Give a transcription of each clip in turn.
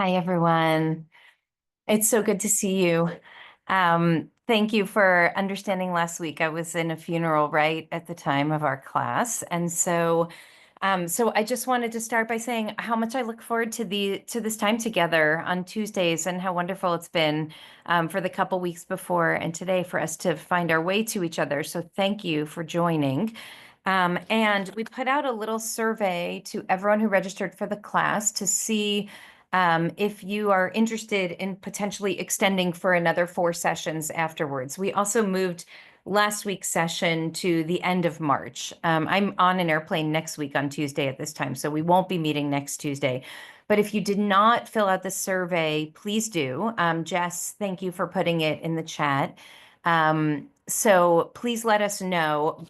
Hi, everyone. It's so good to see you. Thank you for understanding last week. I was in a funeral right at the time of our class. And so I just wanted to start by saying how much I look forward to this time together on Tuesdays and how wonderful it's been for the couple weeks before and today for us to find our way to each other. So thank you for joining. And we put out a little survey to everyone who registered for the class to see if you are interested in potentially extending for another 4 sessions afterwards. We also moved last week's session to the end of March. I'm on an airplane next week on Tuesday at this time, so we won't be meeting next Tuesday. But if you did not fill out the survey, please do. Jess, thank you for putting it in the chat. So please let us know.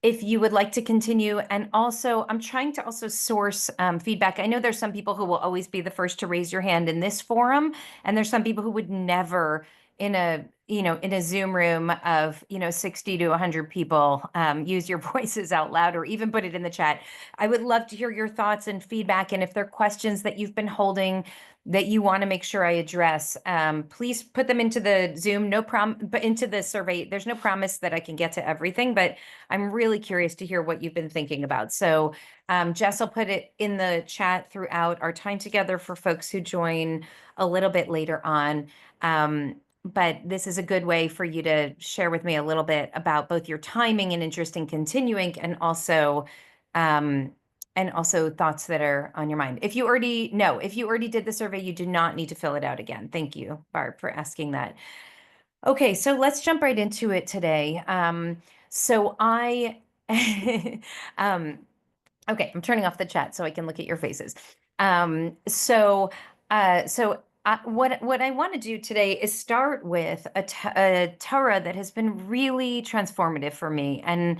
If you would like to continue. And also, I'm trying to also source feedback. I know there's some people who will always be the first to raise your hand in this forum, and there's some people who would never in a Zoom room of 60 to 100 people use your voices out loud or even put it in the chat. I would love to hear your thoughts and feedback, and if there are questions that you've been holding that you want to make sure I address, please put them into the Zoom. But into the survey. There's no promise that I can get to everything, but I'm really curious to hear what you've been thinking about. So Jess will put it in the chat throughout our time together for folks who join a little bit later on. But this is a good way for you to share with me a little bit about both your timing and interest in continuing, and also thoughts that are on your mind. If you already did the survey, you do not need to fill it out again. Thank you, Barb, for asking that. Okay, so let's jump right into it today. So I, okay, I'm turning off the chat so I can look at your faces. What I want to do today is start with a Torah that has been really transformative for me and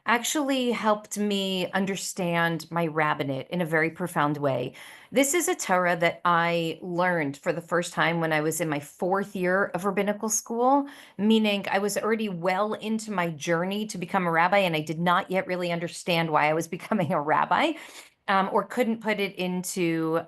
actually helped me understand my rabbinate in a very profound way. This is a Torah that I learned for the first time when I was in my 4th year of rabbinical school, meaning I was already well into my journey to become a rabbi, and I did not yet really understand why I was becoming a rabbi. Or couldn't put it into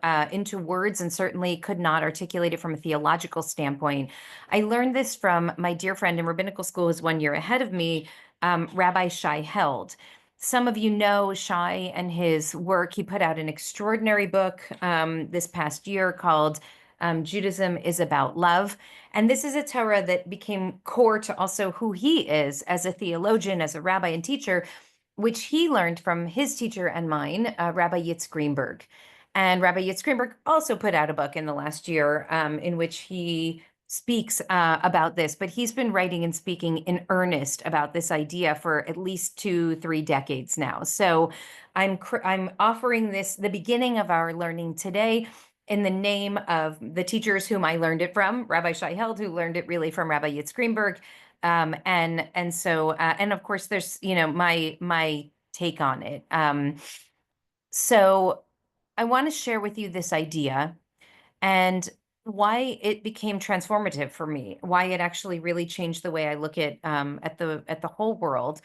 words, and certainly could not articulate it from a theological standpoint. I learned this from my dear friend in rabbinical school, who's 1 year ahead of me, Rabbi Shai Held. Some of you know Shai and his work. He put out an extraordinary book this past year called Judaism is About Love. And this is a Torah that became core to also who he is as a theologian, as a rabbi and teacher, which he learned from his teacher and mine, Rabbi Yitz Greenberg. And Rabbi Yitz Greenberg also put out a book in the last year in which he speaks about this, but he's been writing and speaking in earnest about this idea for at least 2-3 decades now. So I'm offering this, the beginning of our learning today, in the name of the teachers whom I learned it from, Rabbi Shai Held, who learned it really from Rabbi Yitz Greenberg. And of course there's, my take on it. So I want to share with you this idea and why it became transformative for me, why it actually really changed the way I look at the whole world.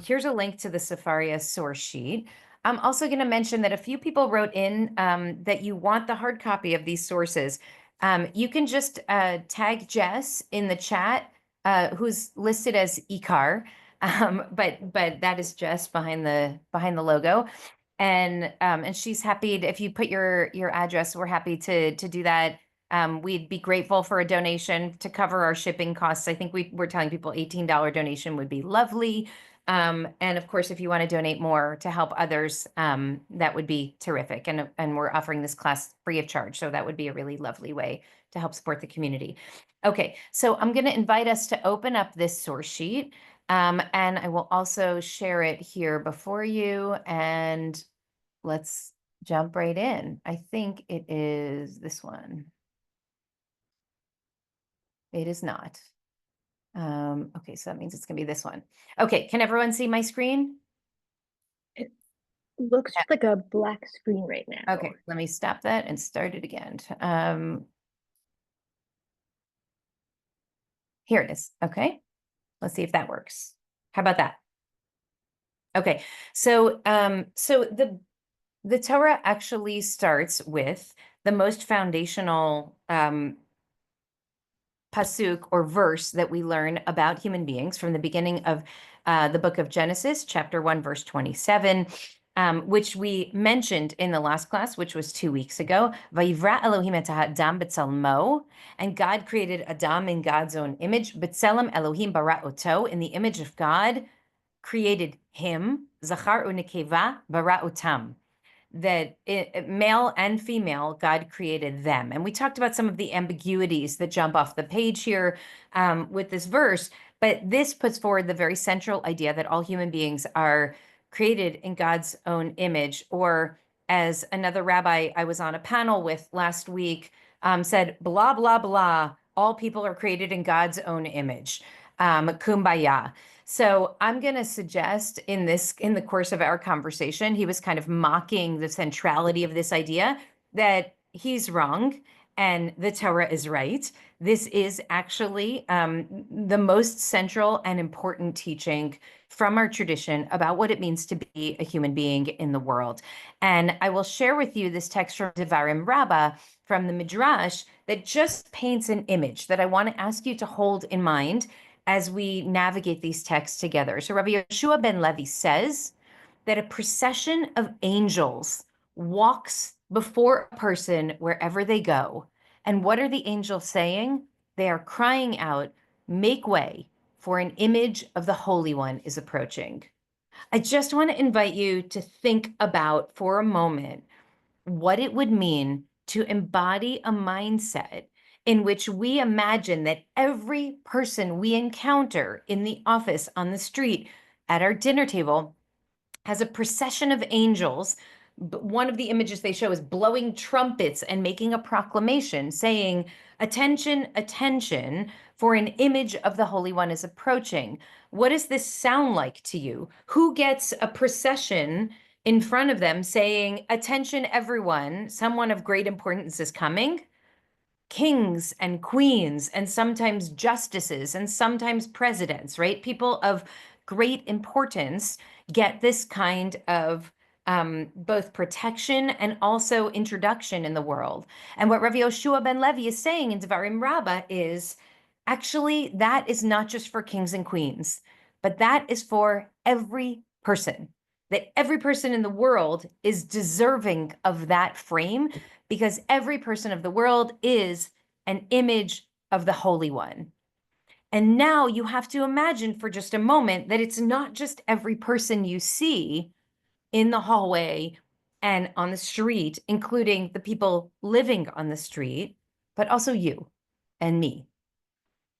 Here's a link to the Sefaria source sheet. I'm also going to mention that a few people wrote in that you want the hard copy of these sources. You can just tag Jess in the chat, who's listed as IKAR, but that is Jess behind the logo. And she's happy if you put your address, we're happy to do that. We'd be grateful for a donation to cover our shipping costs. I think we're telling people $18 donation would be lovely. And of course, if you want to donate more to help others, that would be terrific. And we're offering this class free of charge. So that would be a really lovely way to help support the community. Okay, so I'm going to invite us to open up this source sheet. And I will also share it here before you, and let's jump right in. I think it is this one. It is not. Okay, so that means it's gonna be this one. Okay, can everyone see my screen? It looks Yeah. like a black screen right now. Okay, let me stop that and start it again. Here it is. Okay, let's see if that works. How about that? Okay, so the Torah actually starts with the most foundational pasuk or verse that we learn about human beings from the beginning of the book of Genesis, chapter 1, verse 27, which we mentioned in the last class, which was 2 weeks ago. Vayivra Elohim et ha'adam b'tzelmo, and God created Adam in God's own image. B'tzelem Elohim bara oto, in the image of God, created him. Zachar u'nekeva bara otam, that male and female, God created them. And we talked about some of the ambiguities that jump off the page here with this verse, but this puts forward the very central idea that all human beings are created in God's own image, or as another rabbi I was on a panel with last week said, blah, blah, blah, all people are created in God's own image. Kumbaya. So I'm going to suggest in the course of our conversation, he was kind of mocking the centrality of this idea, that he's wrong and the Torah is right. This is actually the most central and important teaching from our tradition about what it means to be a human being in the world. And I will share with you this text from Devarim Rabbah from the Midrash that just paints an image that I want to ask you to hold in mind as we navigate these texts together. So Rabbi Yeshua ben Levi says that a procession of angels walks before a person wherever they go. And what are the angels saying? They are crying out, make way, for an image of the Holy One is approaching. I just want to invite you to think about for a moment what it would mean to embody a mindset in which we imagine that every person we encounter in the office, on the street, at our dinner table, has a procession of angels. One of the images they show is blowing trumpets and making a proclamation saying, attention, attention, for an image of the Holy One is approaching. What does this sound like to you? Who gets a procession in front of them saying, attention, everyone, someone of great importance is coming? Kings and queens, and sometimes justices, and sometimes presidents, right? People of great importance get this kind of both protection and also introduction in the world. And what Rabbi Yoshua ben Levi is saying in Devarim Rabbah is, actually, that is not just for kings and queens, but that is for every person. That every person in the world is deserving of that frame, because every person of the world is an image of the Holy One. And now you have to imagine for just a moment that it's not just every person you see in the hallway and on the street, including the people living on the street, but also you and me.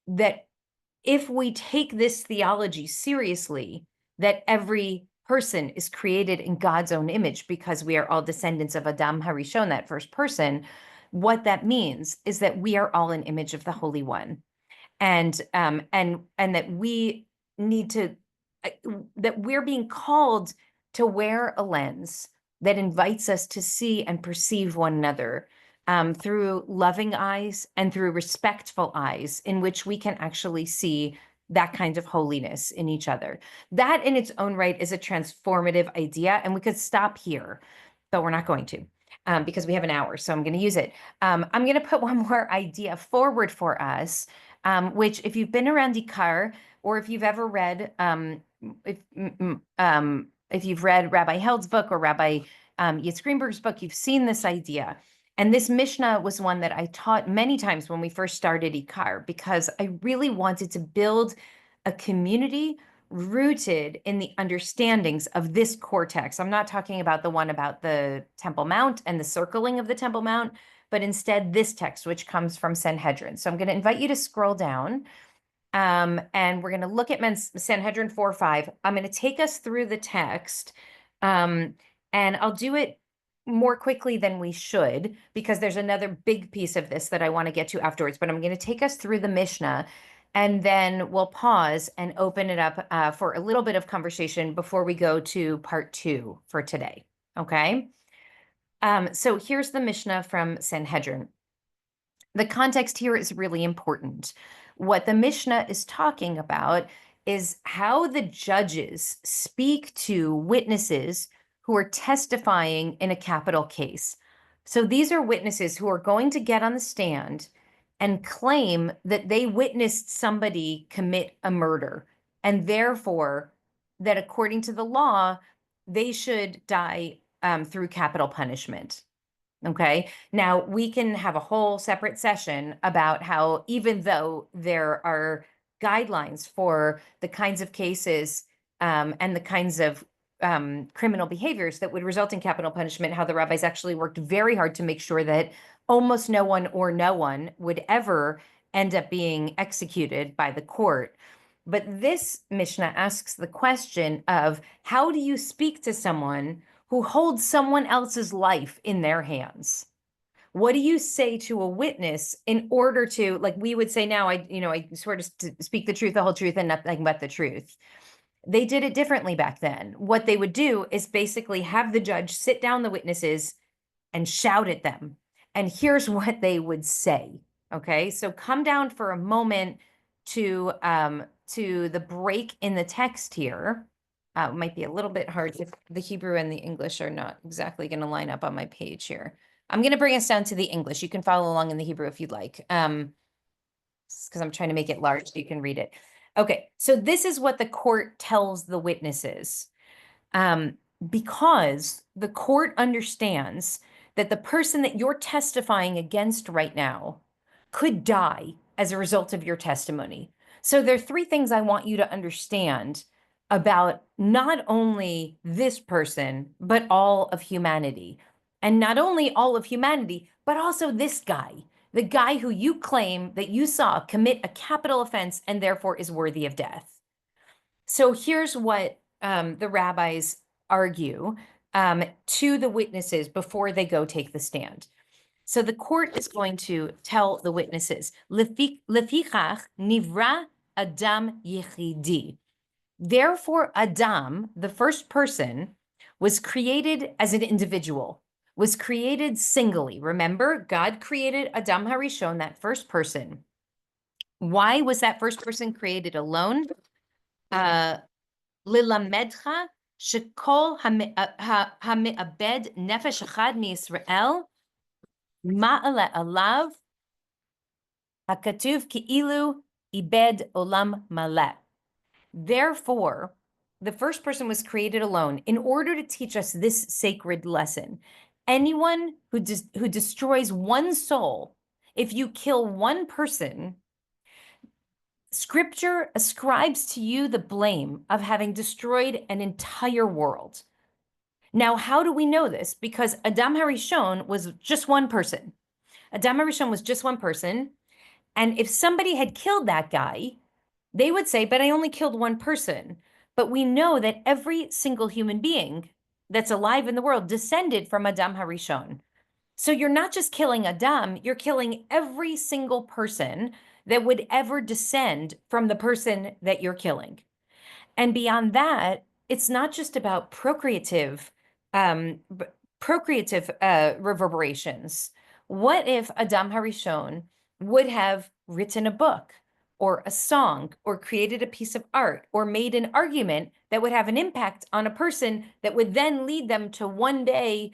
That if we take this theology seriously, that every person is created in God's own image because we are all descendants of Adam Harishon, that first person, what that means is that we are all an image of the Holy One. And that we need to, that we're being called to wear a lens that invites us to see and perceive one another through loving eyes and through respectful eyes, in which we can actually see that kind of holiness in each other. That in its own right is a transformative idea, and we could stop here, but we're not going to. Because we have an hour, so I'm going to use it. I'm going to put one more idea forward for us, which if you've been around IKAR, or if you've ever read, if you've read Rabbi Held's book or Rabbi Yitz Greenberg's book, you've seen this idea. And this Mishnah was one that I taught many times when we first started IKAR, because I really wanted to build a community rooted in the understandings of this core text. I'm not talking about the one about the Temple Mount and the circling of the Temple Mount, but instead this text, which comes from Sanhedrin. So I'm going to invite you to scroll down, and we're going to look at Sanhedrin 4:5. I'm going to take us through the text, and I'll do it more quickly than we should, because there's another big piece of this that I want to get to afterwards, but I'm going to take us through the Mishnah, and then we'll pause and open it up for a little bit of conversation before we go to part 2 for today, okay? So here's the Mishnah from Sanhedrin. The context here is really important. What the Mishnah is talking about is how the judges speak to witnesses who are testifying in a capital case. So these are witnesses who are going to get on the stand and claim that they witnessed somebody commit a murder, and therefore that according to the law, they should die through capital punishment. Okay. Now we can have a whole separate session about how, even though there are guidelines for the kinds of cases and the kinds of criminal behaviors that would result in capital punishment, how the rabbis actually worked very hard to make sure that almost no one or no one would ever end up being executed by the court. But this Mishnah asks the question of, how do you speak to someone who holds someone else's life in their hands? What do you say to a witness in order to, like we would say now, I swear to speak the truth, the whole truth, and nothing but the truth. They did it differently back then. What they would do is basically have the judge sit down the witnesses and shout at them. And here's what they would say. Okay, so come down for a moment to the break in the text here. It might be a little bit hard if the Hebrew and the English are not exactly going to line up on my page here. I'm going to bring us down to the English. You can follow along in the Hebrew if you'd like, because I'm trying to make it large so you can read it. Okay, so this is what the court tells the witnesses. Because the court understands that the person that you're testifying against right now could die as a result of your testimony. So there are three things I want you to understand about not only this person, but all of humanity. And not only all of humanity, but also this guy, the guy who you claim that you saw commit a capital offense and therefore is worthy of death. So here's what the rabbis argue to the witnesses before they go take the stand. So the court is going to tell the witnesses, Lefichach nivra Adam Yechidi. Therefore, Adam, the first person, was created as an individual, was created singly. Remember, God created Adam Harishon, that first person. Why was that first person created alone? Lilamedcha shekol hame'abed nefesh echad miYisrael ma'ale alav hakatuv ki'ilu ibed olam maleh. Therefore, the first person was created alone in order to teach us this sacred lesson. Anyone who destroys one soul, if you kill one person, Scripture ascribes to you the blame of having destroyed an entire world. Now, how do we know this? Because Adam Harishon was just one person. Adam Harishon was just one person. And if somebody had killed that guy, they would say, but I only killed one person. But we know that every single human being that's alive in the world descended from Adam Harishon. So you're not just killing Adam, you're killing every single person that would ever descend from the person that you're killing. And beyond that, it's not just about procreative reverberations. What if Adam Harishon would have written a book or a song or created a piece of art or made an argument that would have an impact on a person that would then lead them to one day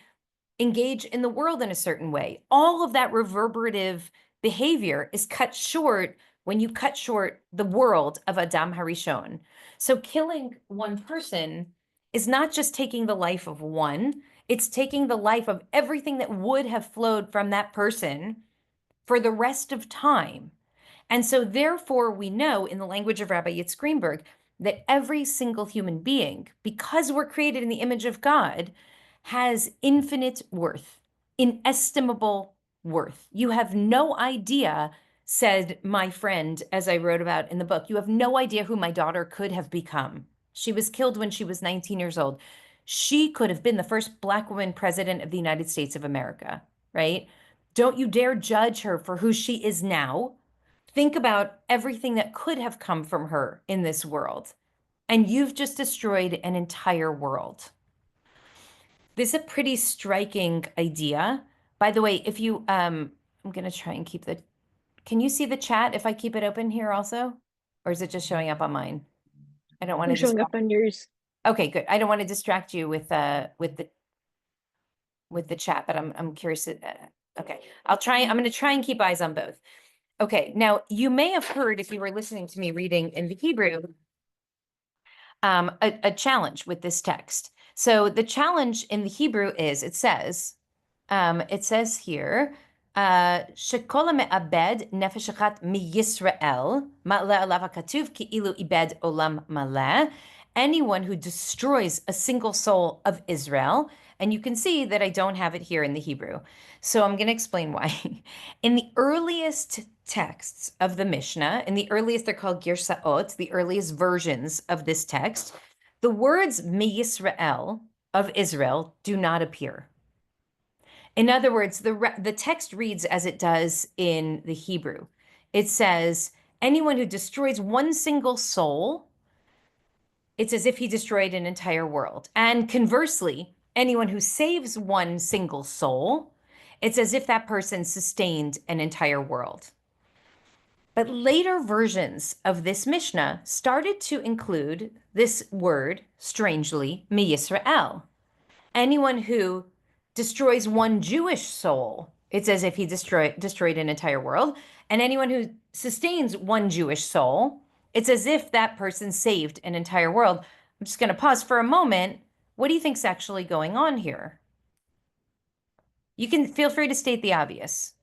engage in the world in a certain way? All of that reverberative behavior is cut short when you cut short the world of Adam Harishon. So killing one person is not just taking the life of one, it's taking the life of everything that would have flowed from that person for the rest of time. And so therefore we know, in the language of Rabbi Yitzhak Greenberg, that every single human being, because we're created in the image of God, has infinite worth, inestimable worth. You have no idea, said my friend, as I wrote about in the book, you have no idea who my daughter could have become. She was killed when she was 19 years old. She could have been the first Black woman president of the United States of America, right? Don't you dare judge her for who she is now. Think about everything that could have come from her in this world. And you've just destroyed an entire world. This is a pretty striking idea. By the way, if you, I'm going to try and keep can you see the chat if I keep it open here also? Or is it just showing up on mine? I don't want to showing up on yours. Okay, good. I don't want to distract you with the, with the chat, but I'm curious. Okay, I'm going to try and keep eyes on both. Okay, now you may have heard if you were listening to me reading in the Hebrew, a challenge with this text. So the challenge in the Hebrew is it says here, שכל המאבד נפש אחת מישראל, מעלה עליו הכתוב כאילו איבד עולם מלא. Anyone who destroys a single soul of Israel, and you can see that I don't have it here in the Hebrew. So I'm going to explain why. In the earliest texts of the Mishnah, in the earliest, they're called Girsaot, the earliest versions of this text, the words Mi-Yisrael, of Israel, do not appear. In other words, the text reads as it does in the Hebrew. It says, anyone who destroys one single soul, it's as if he destroyed an entire world. And conversely, anyone who saves one single soul, it's as if that person sustained an entire world. But later versions of this Mishnah started to include this word, strangely, Mi-Yisrael. Anyone who destroys one Jewish soul, it's as if he destroyed an entire world. And anyone who sustains one Jewish soul, it's as if that person saved an entire world. I'm just going to pause for a moment. What do you think's actually going on here? You can feel free to state the obvious.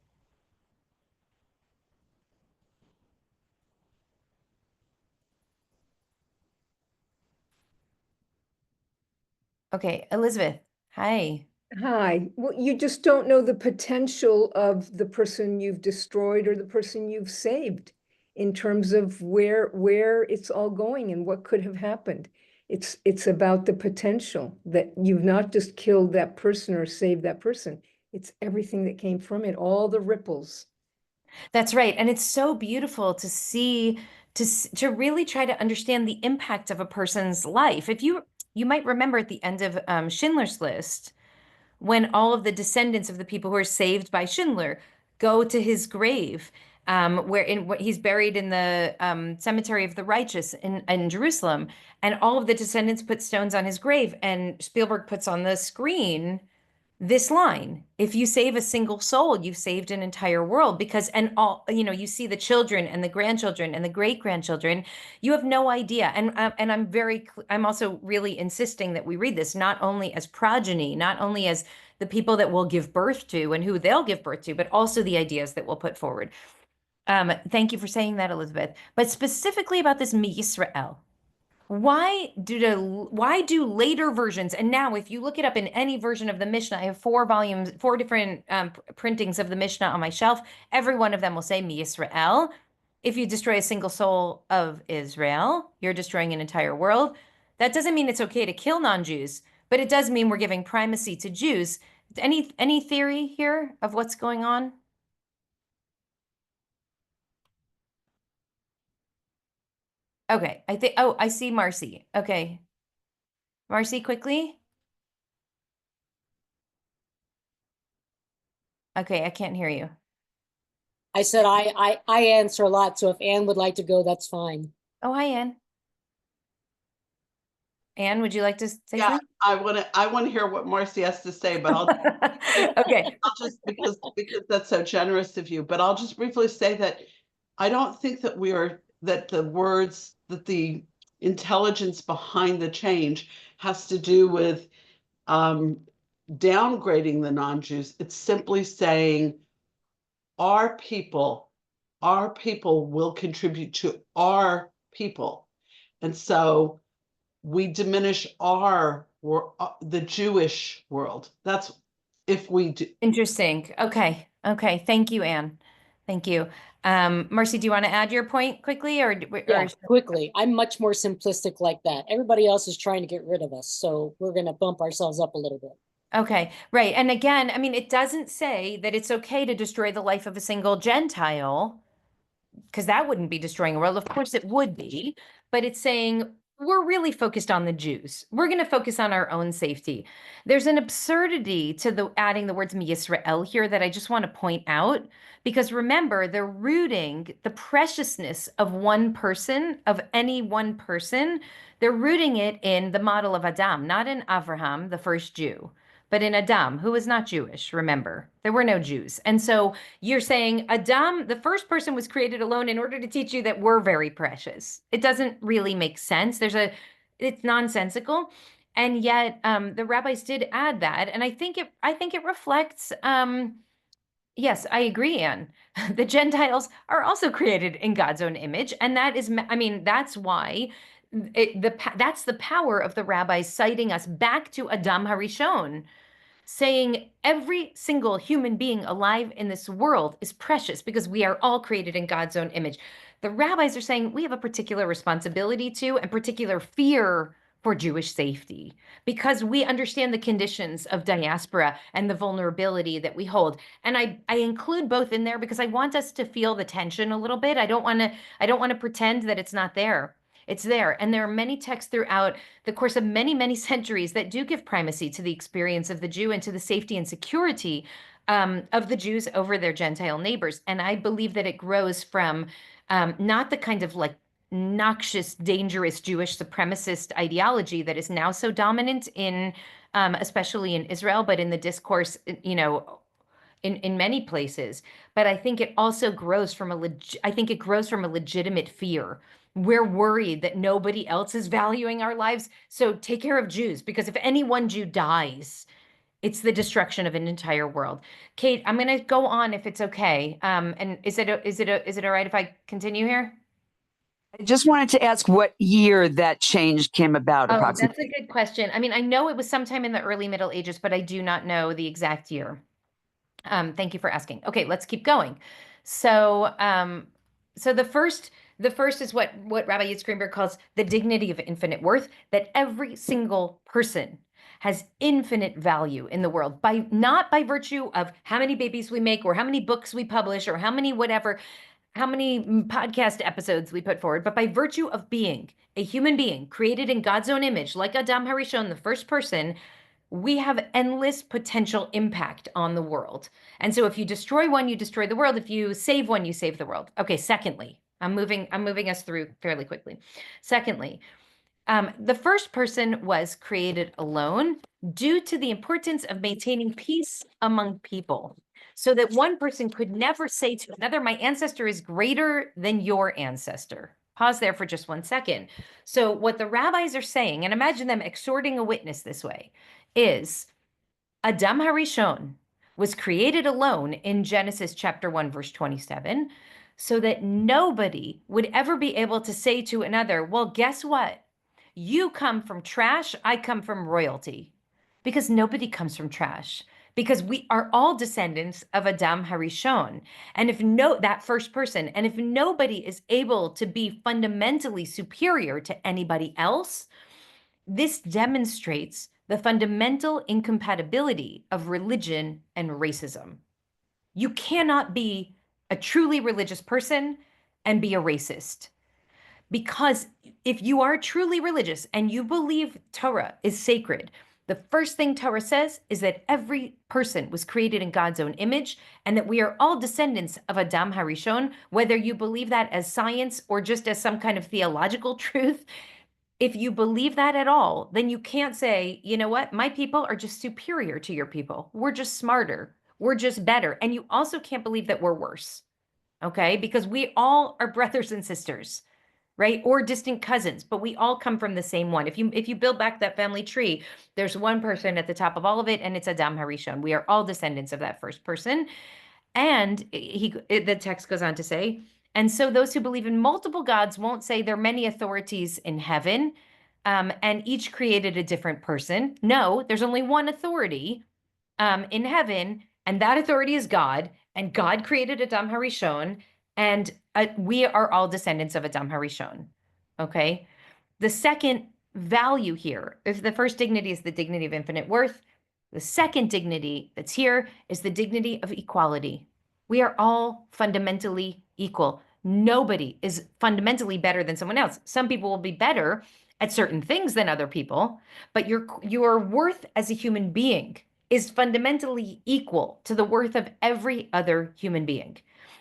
Okay, Elizabeth, hi. Hi. Well, you just don't know the potential of the person you've destroyed or the person you've saved in terms of where it's all going and what could have happened. It's about the potential that you've not just killed that person or saved that person. It's everything that came from it, all the ripples. That's right. And it's so beautiful to see, to really try to understand the impact of a person's life. If you might remember at the end of Schindler's List, when all of the descendants of the people who are saved by Schindler go to his grave, where he's buried in the cemetery of the righteous in Jerusalem, and all of the descendants put stones on his grave, and Spielberg puts on the screen this line: if you save a single soul, you've saved an entire world. Because, and all, you see the children and the grandchildren and the great grandchildren, you have no idea. And I'm also really insisting that we read this not only as progeny, not only as the people that we'll give birth to and who they'll give birth to, but also the ideas that we'll put forward. Thank you for saying that, Elizabeth. But specifically about this Mi-Yisrael. Why do later versions, and now if you look it up in any version of the Mishnah, I have 4 volumes, 4 different printings of the Mishnah on my shelf. Every one of them will say Mi-Yisrael. If you destroy a single soul of Israel, you're destroying an entire world. That doesn't mean it's okay to kill non-Jews, but it does mean we're giving primacy to Jews. Any theory here of what's going on? Okay, I see Marcy. Okay. Marcy, quickly. Okay, I can't hear you. I said I answer a lot, so if Anne would like to go, that's fine. Oh, hi, Anne. Anne, would you like to say Yeah, something? I want to hear what Marcy has to say, but Okay. I'll just because that's so generous of you. But I'll just briefly say that I don't think that the intelligence behind the change has to do with downgrading the non-Jews. It's simply saying our people will contribute to our people, and so we diminish the Jewish world. That's if we do. Interesting. Okay. Thank you, Anne. Thank you. Marcy, do you want to add your point quickly Yeah, quickly. I'm much more simplistic like that. Everybody else is trying to get rid of us, so we're going to bump ourselves up a little bit. Okay, right. And again, I mean, it doesn't say that it's okay to destroy the life of a single Gentile, because that wouldn't be destroying a world. Of course it would be, but it's saying we're really focused on the Jews. We're going to focus on our own safety. There's an absurdity to adding the words Yisrael here that I just want to point out, because remember, they're rooting the preciousness of one person, of any one person. They're rooting it in the model of Adam, not in Avraham, the first Jew, but in Adam, who was not Jewish, remember, there were no Jews. And so you're saying Adam, the first person, was created alone in order to teach you that we're very precious. It doesn't really make sense. It's nonsensical. And yet the rabbis did add that. And I think it reflects, yes, I agree, Anne. The Gentiles are also created in God's own image. And that is, I mean, that's why that's the power of the rabbis citing us back to Adam Harishon, saying every single human being alive in this world is precious because we are all created in God's own image. The rabbis are saying we have a particular responsibility to and particular fear for Jewish safety because we understand the conditions of diaspora and the vulnerability that we hold. And I include both in there because I want us to feel the tension a little bit. I don't want to pretend that it's not there. It's there. And there are many texts throughout the course of many, many centuries that do give primacy to the experience of the Jew and to the safety and security of the Jews over their Gentile neighbors. And I believe that it grows from not the kind of like noxious, dangerous Jewish supremacist ideology that is now so dominant in, especially in Israel, but in the discourse, in many places. But I think it also grows from a legitimate fear. We're worried that nobody else is valuing our lives. So take care of Jews, because if any one Jew dies, it's the destruction of an entire world. Kate, I'm going to go on if it's okay. And is it all right if I continue here? I just wanted to ask what year that change came about, Oh, approximately. that's a good question. I mean, I know it was sometime in the early Middle Ages, but I do not know the exact year. Thank you for asking. Okay, let's keep going. So, the first is what Rabbi Yitzchak calls the dignity of infinite worth, that every single person has infinite value in the world, not by virtue of how many babies we make or how many books we publish or how many podcast episodes we put forward, but by virtue of being a human being created in God's own image, like Adam Harishon, the first person. We have endless potential impact on the world. And so if you destroy one, you destroy the world. If you save one, you save the world. Okay, secondly, I'm moving us through fairly quickly. Secondly, the first person was created alone due to the importance of maintaining peace among people, so that one person could never say to another, my ancestor is greater than your ancestor. Pause there for just 1 second. So what the rabbis are saying, and imagine them exhorting a witness this way, is Adam Harishon was created alone in Genesis chapter 1, verse 27, so that nobody would ever be able to say to another, well, guess what? You come from trash, I come from royalty. Because nobody comes from trash. Because we are all descendants of Adam Harishon. And that first person, and if nobody is able to be fundamentally superior to anybody else, this demonstrates the fundamental incompatibility of religion and racism. You cannot be a truly religious person and be a racist. Because if you are truly religious and you believe Torah is sacred, the first thing Torah says is that every person was created in God's own image and that we are all descendants of Adam Harishon, whether you believe that as science or just as some kind of theological truth. If you believe that at all, then you can't say, you know what, my people are just superior to your people. We're just smarter. We're just better. And you also can't believe that we're worse. Okay? Because we all are brothers and sisters, right? Or distant cousins, but we all come from the same one. If you build back that family tree, there's one person at the top of all of it, and it's Adam Harishon. We are all descendants of that first person. And the text goes on to say, and so those who believe in multiple gods won't say there are many authorities in heaven, and each created a different person. No, there's only one authority in heaven, and that authority is God, and God created Adam Harishon, and we are all descendants of Adam Harishon. Okay? The second value here, if the first dignity is the dignity of infinite worth, the second dignity that's here is the dignity of equality. We are all fundamentally equal. Nobody is fundamentally better than someone else. Some people will be better at certain things than other people, but your worth as a human being is fundamentally equal to the worth of every other human being.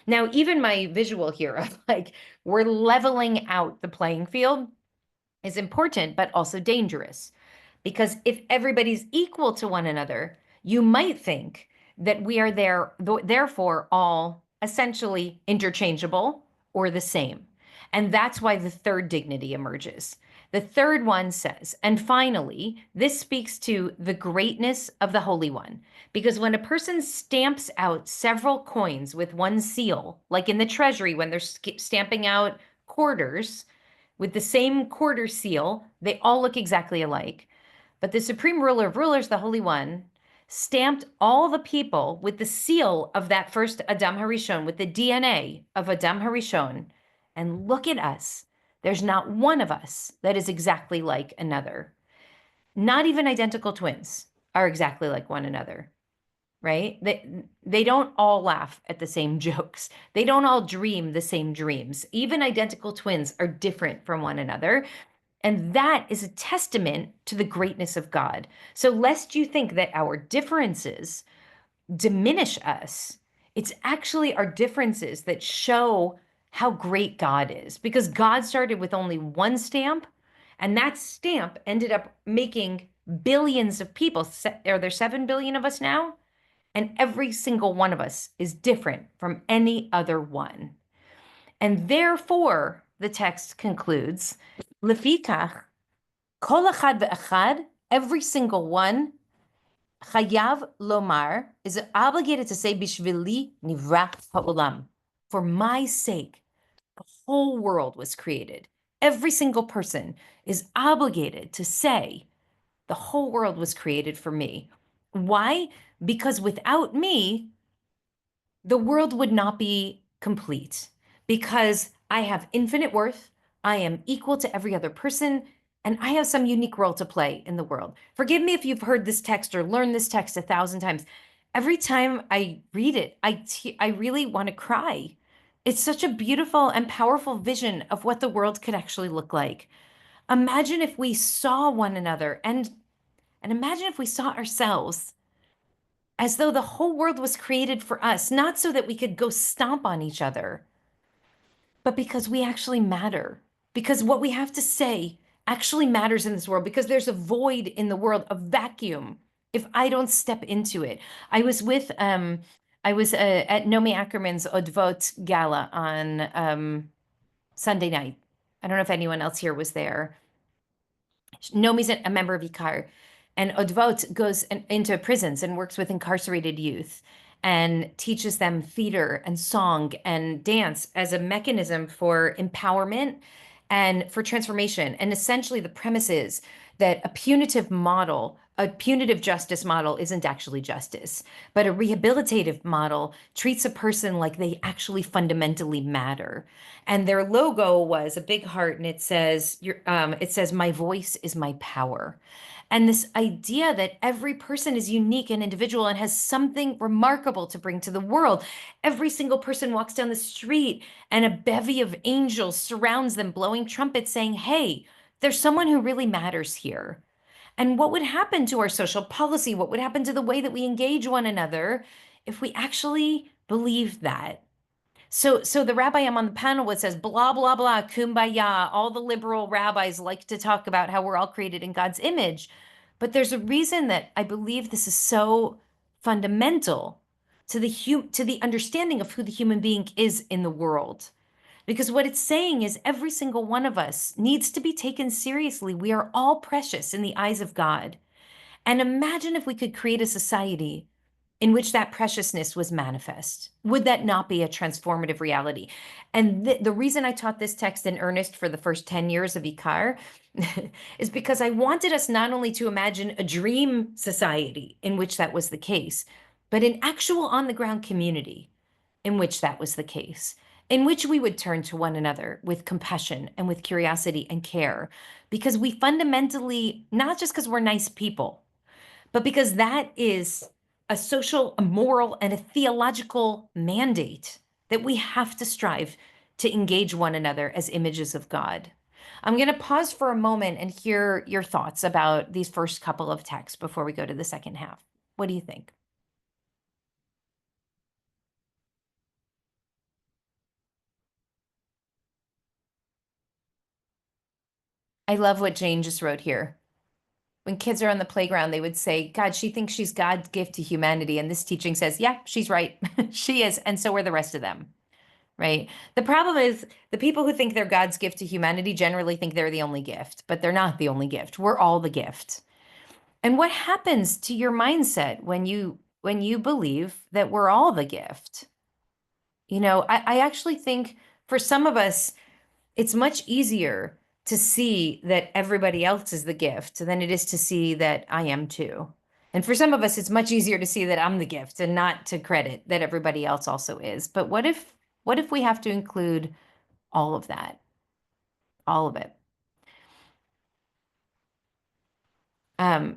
Now, even my visual here of like, we're leveling out the playing field is important, but also dangerous. Because if everybody's equal to one another, you might think that we are therefore all essentially interchangeable or the same. And that's why the third dignity emerges. The third one says, and finally, this speaks to the greatness of the Holy One. Because when a person stamps out several coins with one seal, like in the treasury when they're stamping out quarters with the same quarter seal, they all look exactly alike. But the supreme ruler of rulers, the Holy One, stamped all the people with the seal of that first Adam Harishon, with the DNA of Adam Harishon. And look at us. There's not one of us that is exactly like another. Not even identical twins are exactly like one another, right? They don't all laugh at the same jokes. They don't all dream the same dreams. Even identical twins are different from one another. And that is a testament to the greatness of God. So, lest you think that our differences diminish us, it's actually our differences that show how great God is. Because God started with only one stamp, and that stamp ended up making billions of people. Are there 7 billion of us now? And every single one of us is different from any other one. And therefore, the text concludes, Lefikach, Kol echad ve'echad, every single one, chayav lomar, is obligated to say, Bishvili nivra ha'olam. For my sake, the whole world was created. Every single person is obligated to say, the whole world was created for me. Why? Because without me, the world would not be complete. Because I have infinite worth, I am equal to every other person, and I have some unique role to play in the world. Forgive me if you've heard this text or learned this text 1,000 times. Every time I read it, I really want to cry. It's such a beautiful and powerful vision of what the world could actually look like. Imagine if we saw one another and imagine if we saw ourselves as though the whole world was created for us, not so that we could go stomp on each other, but because we actually matter, because what we have to say actually matters in this world, because there's a void in the world, a vacuum, if I don't step into it. I was at Nomi Ackerman's Odvot Gala on Sunday night. I don't know if anyone else here was there. Nomi's a member of IKAR, and Odvot goes into prisons and works with incarcerated youth and teaches them theater and song and dance as a mechanism for empowerment and for transformation. And essentially, the premise is that a punitive justice model isn't actually justice, but a rehabilitative model treats a person like they actually fundamentally matter. And their logo was a big heart, and it says, "My voice is my power." And this idea that every person is unique and individual and has something remarkable to bring to the world. Every single person walks down the street and a bevy of angels surrounds them, blowing trumpets, saying, "Hey, there's someone who really matters here." And what would happen to our social policy? What would happen to the way that we engage one another if we actually believed that? So the rabbi I'm on the panel with says, blah, blah, blah, kumbaya. All the liberal rabbis like to talk about how we're all created in God's image. But there's a reason that I believe this is so fundamental to the understanding of who the human being is in the world. Because what it's saying is every single one of us needs to be taken seriously. We are all precious in the eyes of God. And imagine if we could create a society in which that preciousness was manifest. Would that not be a transformative reality? And the reason I taught this text in earnest for the first 10 years of IKAR is because I wanted us not only to imagine a dream society in which that was the case, but an actual on-the-ground community in which that was the case, in which we would turn to one another with compassion and with curiosity and care, because we fundamentally, not just because we're nice people, but because that is a social, a moral, and a theological mandate that we have to strive to engage one another as images of God. I'm going to pause for a moment and hear your thoughts about these first couple of texts before we go to the second half. What do you think? I love what Jane just wrote here. when kids are on the playground, they would say, God, she thinks she's God's gift to humanity. And this teaching says, yeah, she's right. She is. And so are the rest of them. Right. The problem is the people who think they're God's gift to humanity generally think they're the only gift, but they're not the only gift. We're all the gift. And what happens to your mindset when you believe that we're all the gift? You know, I actually think for some of us, it's much easier to see that everybody else is the gift than it is to see that I am too. And for some of us, it's much easier to see that I'm the gift and not to credit that everybody else also is. But what if we have to include all of that? All of it. Um,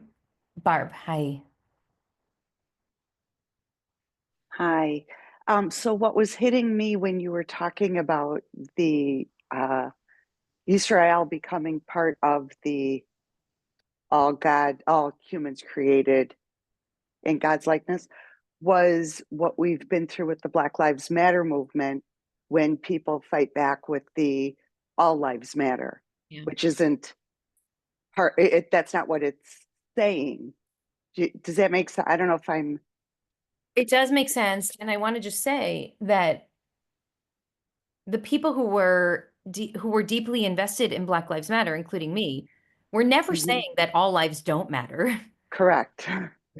Barb, hi. Hi. So what was hitting me when you were talking about the Israel becoming part of the all humans created in God's likeness was what we've been through with the Black Lives Matter movement when people fight back with the all lives matter, Yeah. which isn't that's not what it's saying. Does that make sense? I don't know if I'm. It does make sense. And I want to just say that the people who were deeply invested in Black Lives Matter, including me, were never Mhm. saying that all lives don't matter. Correct.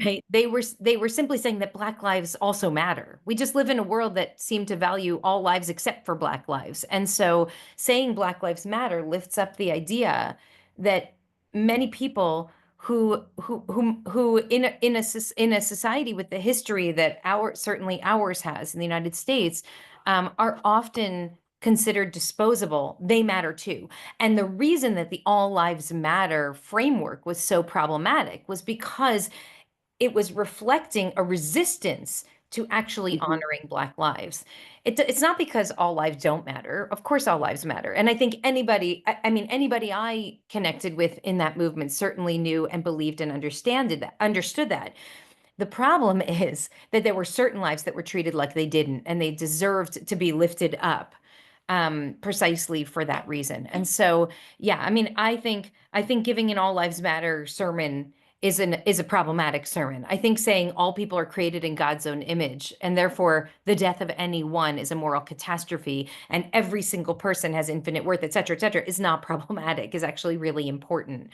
Right? They were simply saying that Black lives also matter. We just live in a world that seemed to value all lives except for Black lives. And so saying Black Lives Matter lifts up the idea that many people who in a society with the history that certainly ours has in the United States, are often considered disposable. They matter too. And the reason that the all lives matter framework was so problematic was because it was reflecting a resistance to actually honoring Black lives. It's not because all lives don't matter. Of course, all lives matter. And I think I mean, anybody I connected with in that movement certainly knew and believed and understood that. The problem is that there were certain lives that were treated like they didn't, and they deserved to be lifted up, precisely for that reason. And so, yeah, I mean, I think giving an all lives matter sermon is a problematic sermon. I think saying all people are created in God's own image, and therefore the death of any one is a moral catastrophe, and every single person has infinite worth, et cetera, is not problematic, is actually really important.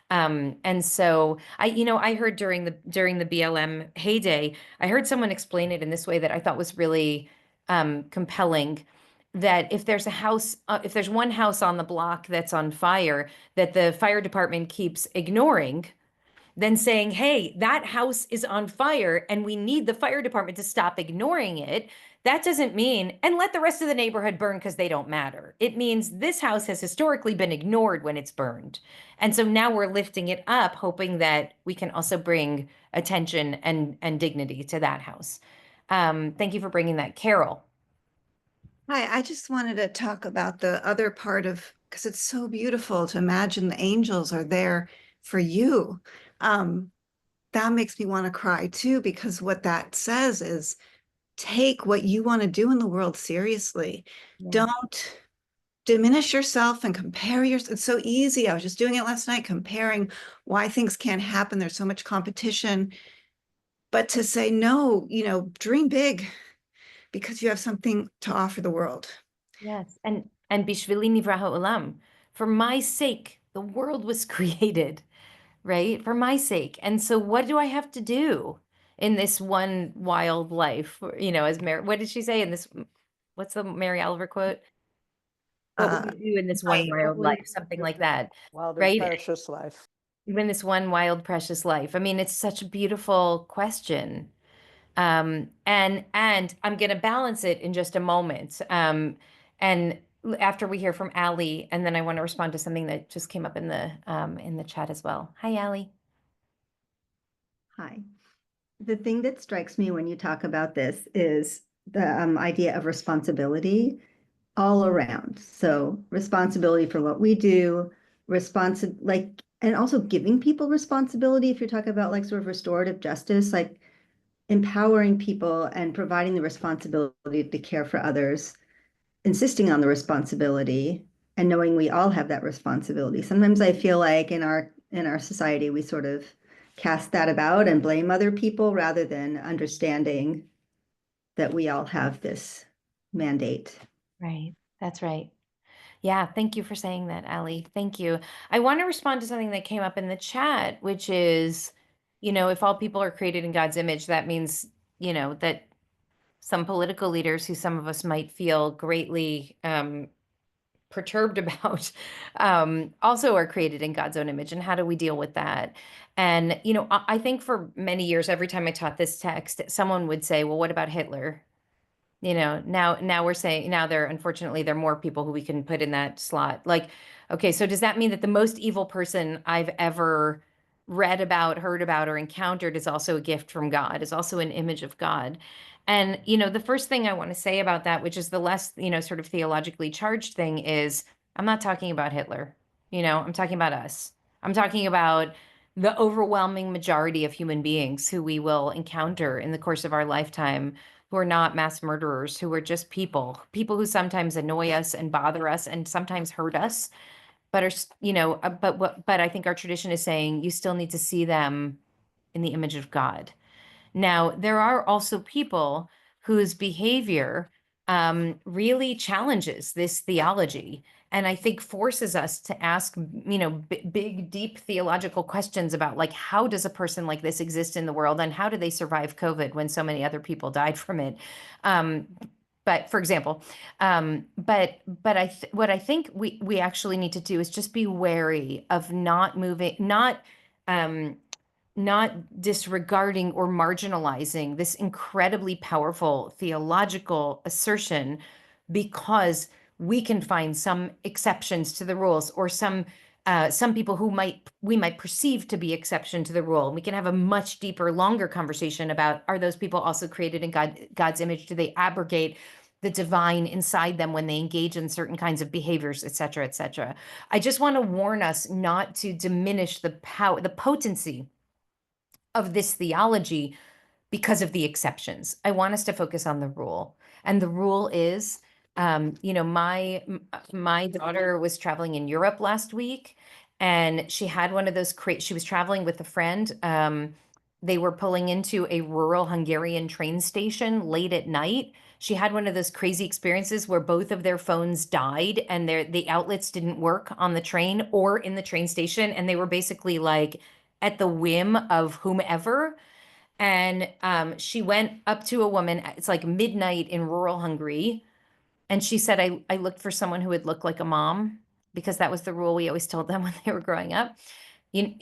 And so I heard during the BLM heyday, I heard someone explain it in this way that I thought was really compelling. That if there's one house on the block that's on fire that the fire department keeps ignoring, then saying, hey, that house is on fire and we need the fire department to stop ignoring it. That doesn't mean, and let the rest of the neighborhood burn because they don't matter. It means this house has historically been ignored when it's burned. And so now we're lifting it up, hoping that we can also bring attention and dignity to that house. Thank you for bringing that, Carol. Hi, I just wanted to talk about the other part of, because it's so beautiful to imagine the angels are there for you. That makes me want to cry too, because what that says is take what you want to do in the world seriously. Yeah. Don't diminish yourself and compare yourself. It's so easy. I was just doing it last night, comparing why things can't happen. There's so much competition. But to say, no, dream big because you have something to offer the world. Yes. And Bishvili nivra ha'olam. For my sake, the world was created. Right? For my sake. And so what do I have to do in this one wild life? As Mary, what did she say in this? What's the Mary Oliver quote? What will you do in this one wild life? Something like that. Wild and Right? precious life. In this one wild, precious life. I mean, it's such a beautiful question. And I'm going to balance it in just a moment. And after we hear from Allie, and then I want to respond to something that just came up in the chat as well. Hi, Allie. Hi. The thing that strikes me when you talk about this is the idea of responsibility all around. So responsibility for what we do, and also giving people responsibility. If you're talking about like sort of restorative justice, like empowering people and providing the responsibility to care for others, insisting on the responsibility and knowing we all have that responsibility. Sometimes I feel like in in our society, we sort of cast that about and blame other people rather than understanding that we all have this mandate. Right. That's right. Yeah, thank you for saying that, Ali. Thank you. I want to respond to something that came up in the chat, which is, if all people are created in God's image, that means, that some political leaders who some of us might feel greatly perturbed about also are created in God's own image. And how do we deal with that? And, I think for many years, every time I taught this text, someone would say, well, what about Hitler? Now we're saying unfortunately, there are more people who we can put in that slot. Like, okay, so does that mean that the most evil person I've ever read about, heard about, or encountered is also a gift from God, is also an image of God? And, the first thing I want to say about that, which is the less, sort of theologically charged thing, is I'm not talking about Hitler. I'm talking about us. I'm talking about the overwhelming majority of human beings who we will encounter in the course of our lifetime, who are not mass murderers, who are just people who sometimes annoy us and bother us and sometimes hurt us, but but I think our tradition is saying you still need to see them in the image of God. Now, there are also people whose behavior really challenges this theology, and I think forces us to ask, big, deep theological questions about, like, how does a person like this exist in the world, and how do they survive COVID when so many other people died from it? But for example, what I think we actually need to do is just be wary of not disregarding or marginalizing this incredibly powerful theological assertion, because we can find some exceptions to the rules, or some people who we might perceive to be exception to the rule. And we can have a much deeper, longer conversation about, are those people also created in God's image? Do they abrogate the divine inside them when they engage in certain kinds of behaviors, et cetera, et cetera? I just want to warn us not to diminish the power, the potency of this theology because of the exceptions. I want us to focus on the rule. And the rule is, my daughter was traveling in Europe last week, and she had one of those she was traveling with a friend. They were pulling into a rural Hungarian train station late at night. She had one of those crazy experiences where both of their phones died and the outlets didn't work on the train or in the train station. And they were basically like at the whim of whomever. And she went up to a woman. It's like midnight in rural Hungary. And she said, I looked for someone who would look like a mom, because that was the rule we always told them when they were growing up. You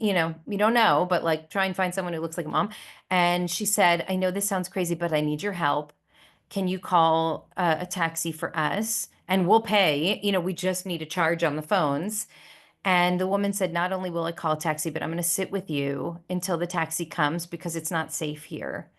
don't know, but like, try and find someone who looks like a mom. And she said, I know this sounds crazy, but I need your help. Can you call a taxi for us? And we'll pay. We just need a charge on the phones. And the woman said, not only will I call a taxi, but I'm going to sit with you until the taxi comes, because it's not safe here.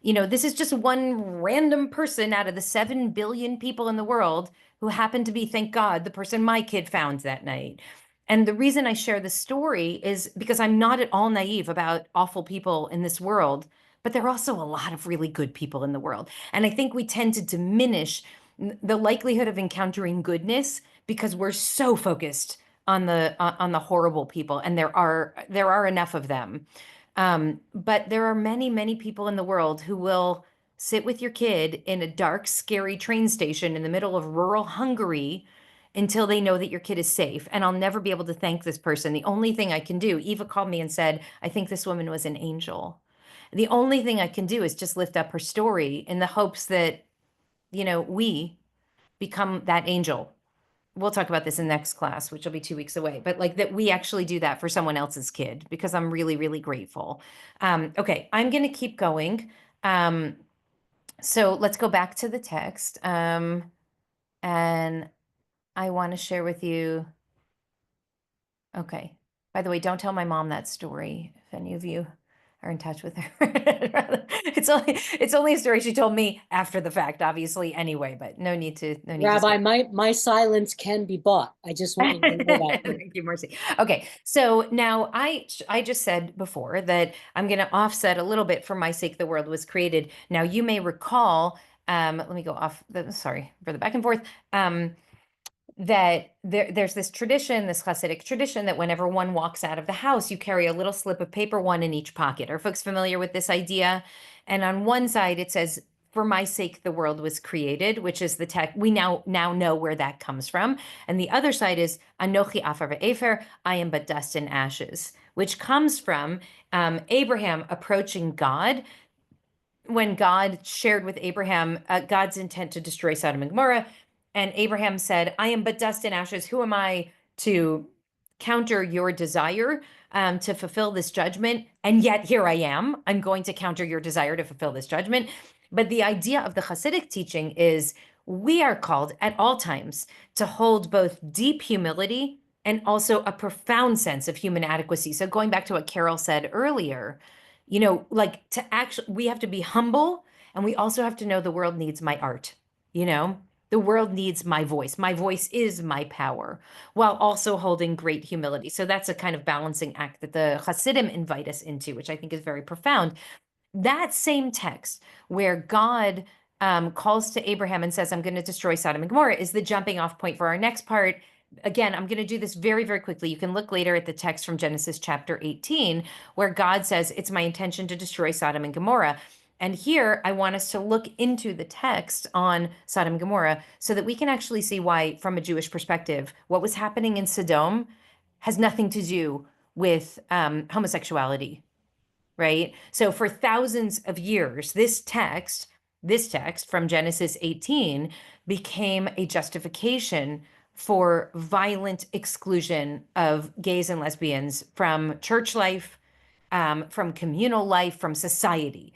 This is just one random person out of the 7 billion people in the world who happened to be, thank God, the person my kid found that night. And the reason I share this story is because I'm not at all naive about awful people in this world, but there are also a lot of really good people in the world. And I think we tend to diminish the likelihood of encountering goodness because we're so focused on the horrible people, and there are enough of them. But there are many, many people in the world who will sit with your kid in a dark, scary train station in the middle of rural Hungary until they know that your kid is safe. And I'll never be able to thank this person. The only thing I can do, Eva called me and said, I think this woman was an angel. The only thing I can do is just lift up her story in the hopes that, we become that angel. We'll talk about this in the next class, which will be 2 weeks away, but like that we actually do that for someone else's kid, because I'm really, really grateful. Okay, I'm going to keep going. So let's go back to the text. And I want to share with you. Okay. By the way, don't tell my mom that story if any of you are in touch with her. It's only a story she told me after the fact, obviously, anyway, but no need to Rabbi, my silence can be bought. I just want you to know that. Thank you, Mercy. Okay, so now I just said before that I'm going to offset a little bit. For my sake the world was created. Now you may recall, let me go off sorry for the back and forth. that there's this tradition, this Hasidic tradition, that whenever one walks out of the house, you carry a little slip of paper, one in each pocket. Are folks familiar with this idea? And on one side, it says, "For my sake, the world was created," which is the text. We now know where that comes from. And the other side is, "Anochi afar ve'efer," I am but dust and ashes, which comes from Abraham approaching God when God shared with Abraham God's intent to destroy Sodom and Gomorrah. And Abraham said, "I am but dust and ashes. Who am I to counter your desire to fulfill this judgment? And yet here I am. I'm going to counter your desire to fulfill this judgment." But the idea of the Hasidic teaching is we are called at all times to hold both deep humility and also a profound sense of human adequacy. So going back to what Carol said earlier, like to actually, we have to be humble, and we also have to know the world needs my art. The world needs my voice. My voice is my power, while also holding great humility. So that's a kind of balancing act that the Hasidim invite us into, which I think is very profound. That same text where God calls to Abraham and says, "I'm going to destroy Sodom and Gomorrah," is the jumping off point for our next part. Again, I'm going to do this very, very quickly. You can look later at the text from Genesis chapter 18, where God says, "It's my intention to destroy Sodom and Gomorrah." And here I want us to look into the text on Sodom and Gomorrah so that we can actually see why, from a Jewish perspective, what was happening in Sodom has nothing to do with homosexuality, right? So for thousands of years, this text from Genesis 18 became a justification for violent exclusion of gays and lesbians from church life, from communal life, from society.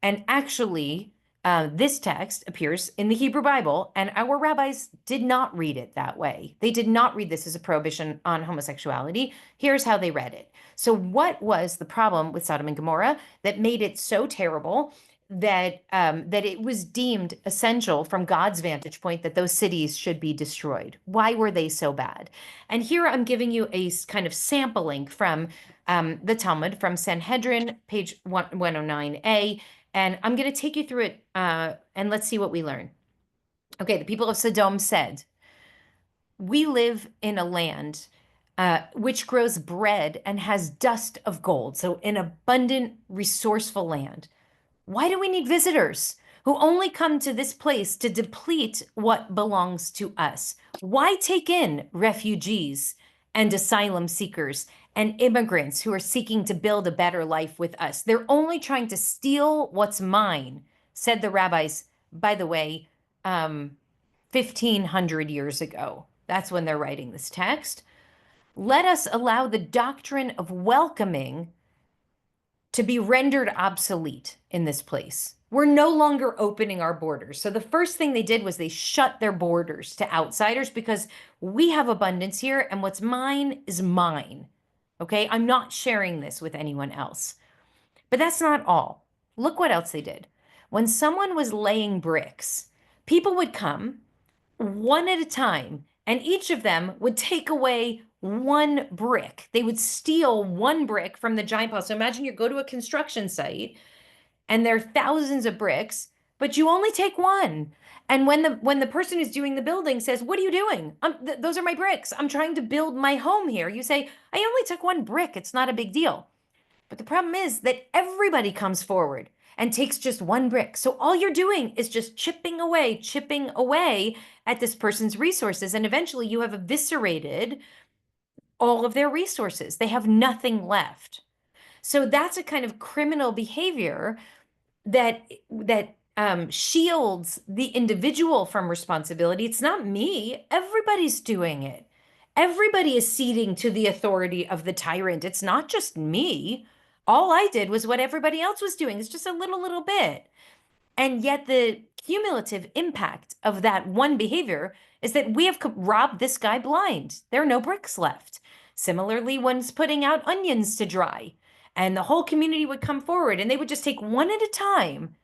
And actually, this text appears in the Hebrew Bible, and our rabbis did not read it that way. They did not read this as a prohibition on homosexuality. Here's how they read it. So what was the problem with Sodom and Gomorrah that made it so terrible that it was deemed essential from God's vantage point that those cities should be destroyed? Why were they so bad? And here I'm giving you a kind of sampling from the Talmud, from Sanhedrin, page 109a. And I'm going to take you through it, and let's see what we learn. Okay, the people of Sodom said, "We live in a land which grows bread and has dust of gold," so an abundant, resourceful land. "Why do we need visitors who only come to this place to deplete what belongs to us? Why take in refugees and asylum seekers and immigrants who are seeking to build a better life with us? They're only trying to steal what's mine," said the rabbis, by the way, 1,500 years ago. That's when they're writing this text. "Let us allow the doctrine of welcoming to be rendered obsolete in this place. We're no longer opening our borders." So the first thing they did was they shut their borders to outsiders because we have abundance here, and what's mine is mine. Okay, I'm not sharing this with anyone else. But that's not all. Look what else they did. When someone was laying bricks, people would come one at a time, and each of them would take away one brick. They would steal one brick from the giant pile. So imagine you go to a construction site and there are thousands of bricks, but you only take one. And when the person who's doing the building says, "What are you doing?" "Those are my bricks. I'm trying to build my home here." You say, "I only took one brick. It's not a big deal." But the problem is that everybody comes forward and takes just one brick. So all you're doing is just chipping away at this person's resources. And eventually you have eviscerated all of their resources. They have nothing left. So that's a kind of criminal behavior that shields the individual from responsibility. It's not me. Everybody's doing it. Everybody is ceding to the authority of the tyrant. It's not just me. All I did was what everybody else was doing. It's just a little bit. And yet the cumulative impact of that one behavior is that we have robbed this guy blind. There are no bricks left. Similarly, one's putting out onions to dry, and the whole community would come forward and they would just take one at a time.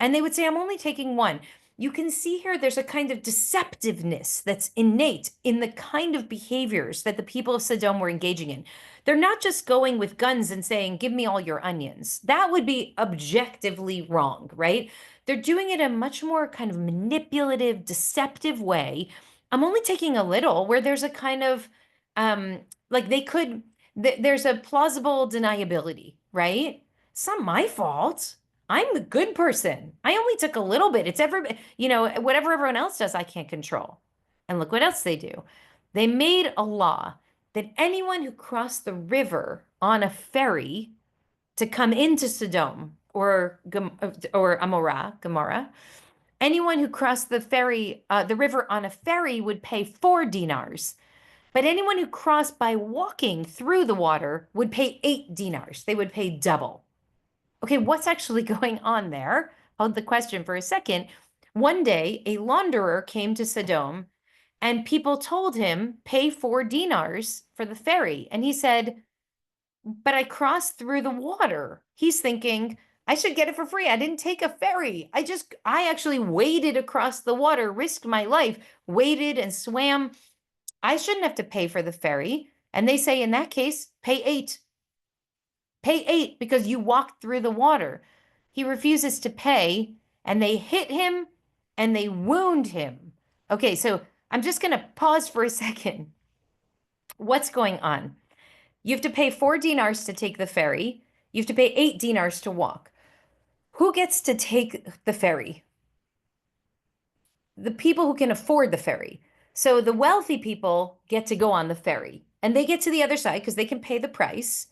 And they would say, "I'm only taking one." You can see here there's a kind of deceptiveness that's innate in the kind of behaviors that the people of Sodom were engaging in. They're not just going with guns and saying, "Give me all your onions." That would be objectively wrong, right? They're doing it in a much more kind of manipulative, deceptive way I'm only taking a little, where there's a kind of like they could there's a plausible deniability, right? It's not my fault. I'm the good person. I only took a little bit. It's whatever everyone else does, I can't control. And look what else they do. They made a law that anyone who crossed the river on a ferry to come into Sodom or Gomorrah, anyone who crossed the river on a ferry would pay 4 dinars. But anyone who crossed by walking through the water would pay 8 dinars. They would pay double. Okay, what's actually going on there? Hold the question for a second. One day, a launderer came to Sodom, and people told him, pay 4 dinars for the ferry. And he said, but I crossed through the water. He's thinking, I should get it for free. I didn't take a ferry. I actually waded across the water, risked my life, waded and swam. I shouldn't have to pay for the ferry. And they say, in that case, pay 8. Pay 8 because you walked through the water. He refuses to pay, and they hit him and they wound him. Okay, so I'm just going to pause for a second. What's going on? You have to pay 4 dinars to take the ferry. You have to pay 8 dinars to walk. Who gets to take the ferry? The people who can afford the ferry. So the wealthy people get to go on the ferry, and they get to the other side because they can pay the price,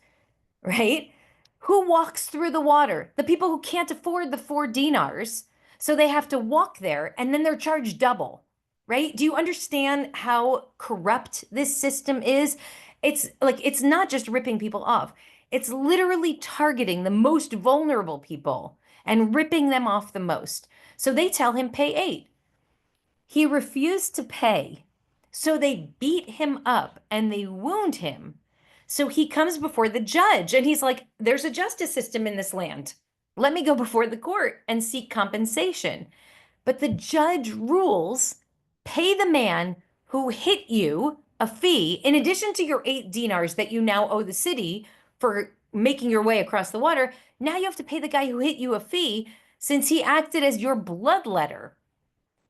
right? Who walks through the water? The people who can't afford the 4 dinars. So they have to walk there, and then they're charged double, right? Do you understand how corrupt this system is? It's not just ripping people off. It's literally targeting the most vulnerable people and ripping them off the most. So they tell him, pay 8. He refused to pay. So they beat him up and they wound him. So he comes before the judge and he's like, there's a justice system in this land. Let me go before the court and seek compensation. But the judge rules, pay the man who hit you a fee in addition to your 8 dinars that you now owe the city for making your way across the water. Now you have to pay the guy who hit you a fee since he acted as your bloodletter.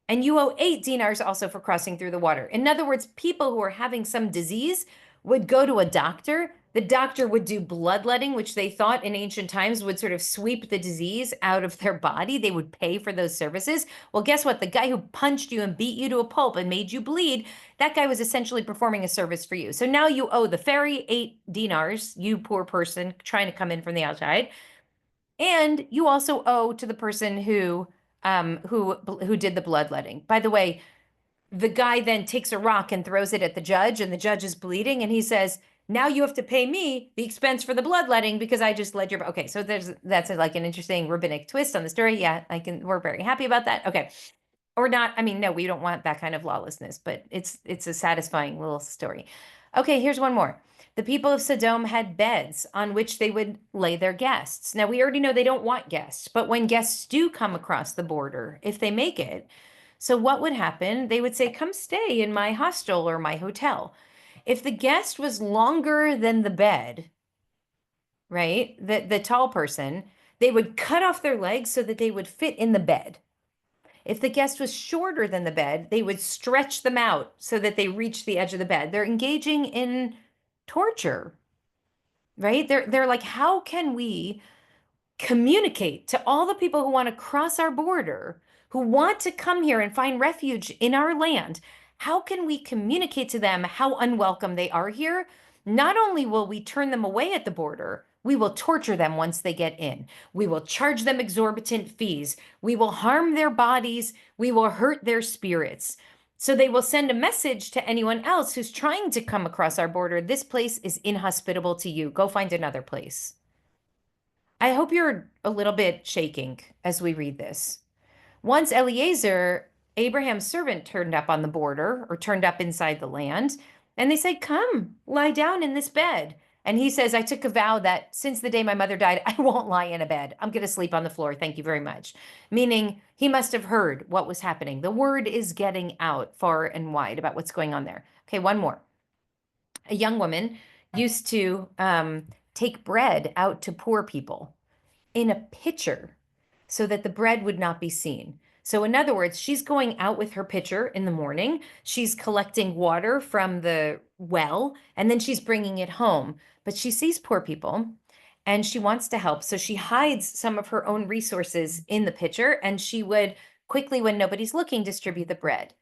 And you owe 8 dinars also for crossing through the water. In other words, people who are having some disease would go to a doctor. The doctor would do bloodletting, which they thought in ancient times would sort of sweep the disease out of their body. They would pay for those services. Well, guess what? The guy who punched you and beat you to a pulp and made you bleed, that guy was essentially performing a service for you. So now you owe the ferry 8 dinars, you poor person trying to come in from the outside. And you also owe to the person who did the bloodletting. By the way, the guy then takes a rock and throws it at the judge, and the judge is bleeding, and he says, now you have to pay me the expense for the bloodletting because I just led your. Okay, so that's like an interesting rabbinic twist on the story. Yeah, we're very happy about that. Okay. Or not. I mean, no, we don't want that kind of lawlessness, but it's a satisfying little story. Okay, here's one more. The people of Sodom had beds on which they would lay their guests. Now, we already know they don't want guests, but when guests do come across the border, if they make it, so what would happen? They would say, come stay in my hostel or my hotel. If the guest was longer than the bed, right, the tall person, they would cut off their legs so that they would fit in the bed. If the guest was shorter than the bed, they would stretch them out so that they reach the edge of the bed. They're engaging in torture, right? They're like, how can we communicate to all the people who want to cross our border, who want to come here and find refuge in our land? How can we communicate to them how unwelcome they are here? Not only will we turn them away at the border, we will torture them once they get in. We will charge them exorbitant fees. We will harm their bodies. We will hurt their spirits. So they will send a message to anyone else who's trying to come across our border. This place is inhospitable to you. Go find another place. I hope you're a little bit shaking as we read this. Once Eliezer, Abraham's servant, turned up on the border or turned up inside the land, and they said, come, lie down in this bed. And he says, I took a vow that since the day my mother died, I won't lie in a bed. I'm going to sleep on the floor. Thank you very much. Meaning he must have heard what was happening. The word is getting out far and wide about what's going on there. Okay, one more. A young woman used to take bread out to poor people in a pitcher so that the bread would not be seen. So in other words, she's going out with her pitcher in the morning, she's collecting water from the well, and then she's bringing it home. But she sees poor people and she wants to help. So she hides some of her own resources in the pitcher, and she would quickly, when nobody's looking, distribute the bread.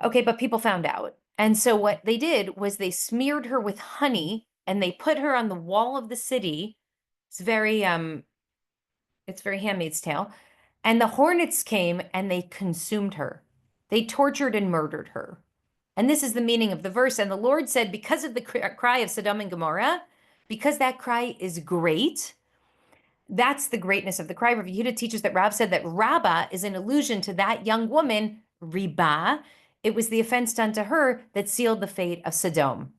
Okay, but people found out. And so what they did was they smeared her with honey and they put her on the wall of the city. It's very Handmaid's Tale. And the hornets came and they consumed her. They tortured and murdered her. And this is the meaning of the verse. And the Lord said, because of the cry of Sodom and Gomorrah, because that cry is great, that's the greatness of the cry. Rabbi Yehuda teaches that Rav said that Rabbah is an allusion to that young woman, Riba. It was the offense done to her that sealed the fate of Sodom.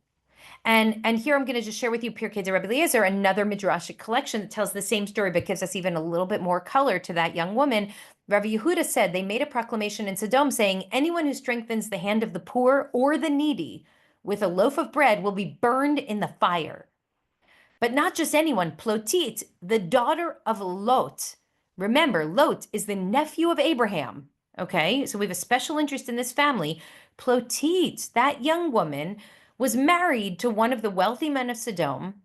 And here I'm going to just share with you Pirkei de Rabbi Eliezer, another midrashic collection that tells the same story, but gives us even a little bit more color to that young woman. Rabbi Yehuda said they made a proclamation in Sodom saying, anyone who strengthens the hand of the poor or the needy with a loaf of bread will be burned in the fire. But not just anyone, Plotit, the daughter of Lot. Remember, Lot is the nephew of Abraham. Okay, so we have a special interest in this family. Plotit, that young woman, was married to one of the wealthy men of Sodom.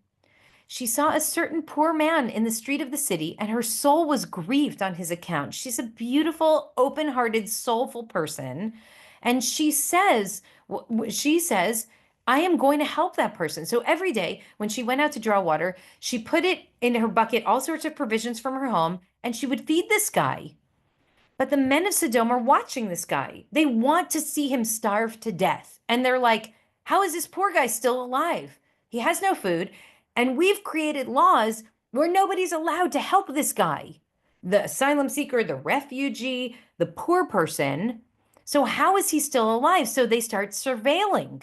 She saw a certain poor man in the street of the city, and her soul was grieved on his account. She's a beautiful, open-hearted, soulful person. And she says, I am going to help that person. So every day when she went out to draw water, she put it in her bucket, all sorts of provisions from her home, and she would feed this guy. But the men of Sodom are watching this guy. They want to see him starve to death. And they're like, how is this poor guy still alive? He has no food. And we've created laws where nobody's allowed to help this guy, the asylum seeker, the refugee, the poor person. So how is he still alive? So they start surveilling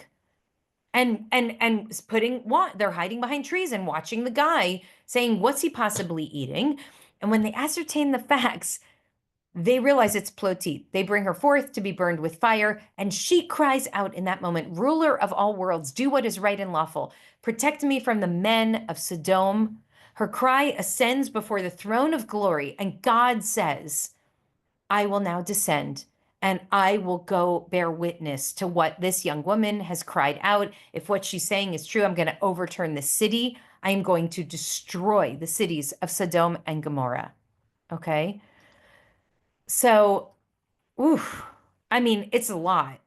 and they're hiding behind trees and watching the guy, saying, what's he possibly eating? And when they ascertain the facts, they realize it's Plotit. They bring her forth to be burned with fire, and she cries out in that moment, ruler of all worlds, do what is right and lawful. Protect me from the men of Sodom. Her cry ascends before the throne of glory, and God says, I will now descend, and I will go bear witness to what this young woman has cried out. If what she's saying is true, I'm going to overturn the city. I am going to destroy the cities of Sodom and Gomorrah. Okay? So, oof, I mean, it's a lot,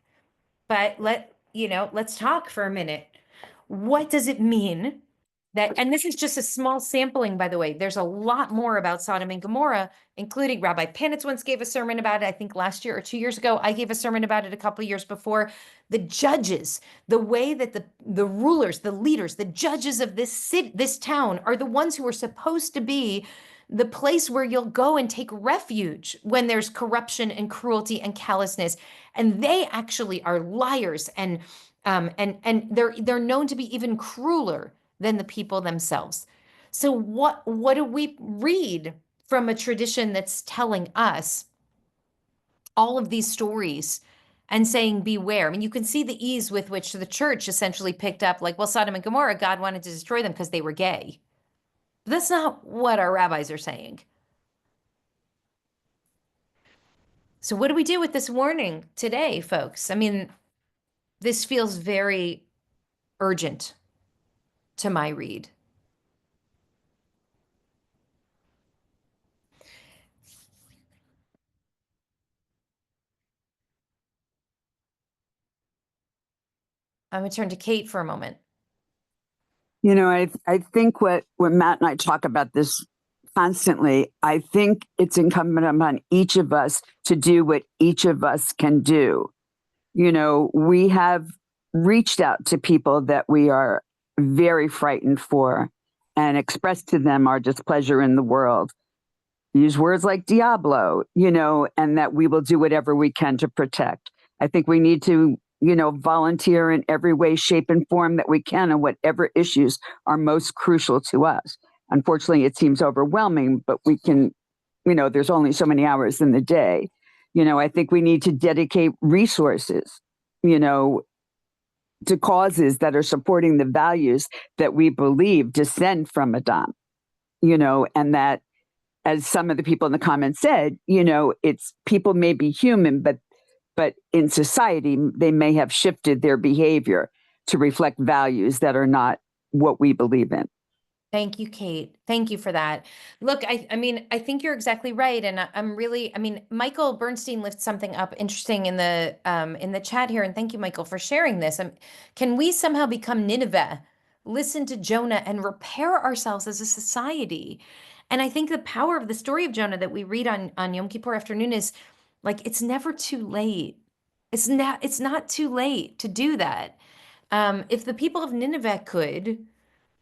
but let's talk for a minute. What does it mean that, and this is just a small sampling, by the way, there's a lot more about Sodom and Gomorrah, including Rabbi Panitz once gave a sermon about it, I think last year or 2 years ago. I gave a sermon about it a couple of years before. The judges, the way that the rulers, the leaders, the judges of this city, this town are the ones who are supposed to be the place where you'll go and take refuge when there's corruption and cruelty and callousness. And they actually are liars, and they're known to be even crueler than the people themselves. So what do we read from a tradition that's telling us all of these stories and saying, beware? I mean, you can see the ease with which the church essentially picked up, like, well, Sodom and Gomorrah, God wanted to destroy them because they were gay. But that's not what our rabbis are saying. So what do we do with this warning today, folks? I mean, this feels very urgent to my read. I'm going to turn to Kate for a moment. You know, I think when Matt and I talk about this constantly, I think it's incumbent upon each of us to do what each of us can do. You know, we have reached out to people that we are very frightened for and expressed to them our displeasure in the world. Use words like Diablo, you know, and that we will do whatever we can to protect. I think we need to, you know, volunteer in every way, shape, and form that we can on whatever issues are most crucial to us. Unfortunately, it seems overwhelming, but we can, you know, there's only so many hours in the day. You know, I think we need to dedicate resources, you know, to causes that are supporting the values that we believe descend from Adam, you know, and that as some of the people in the comments said, you know, it's people may be human, but in society, they may have shifted their behavior to reflect values that are not what we believe in. Thank you, Kate. Thank you for that. Look, I mean, I think you're exactly right. And I'm really, I mean, Michael Bernstein lifts something up interesting in the chat here. And thank you, Michael, for sharing this. Can we somehow become Nineveh, listen to Jonah, and repair ourselves as a society? And I think the power of the story of Jonah that we read on Yom Kippur afternoon is like, it's never too late. It's not too late to do that. If the people of Nineveh could,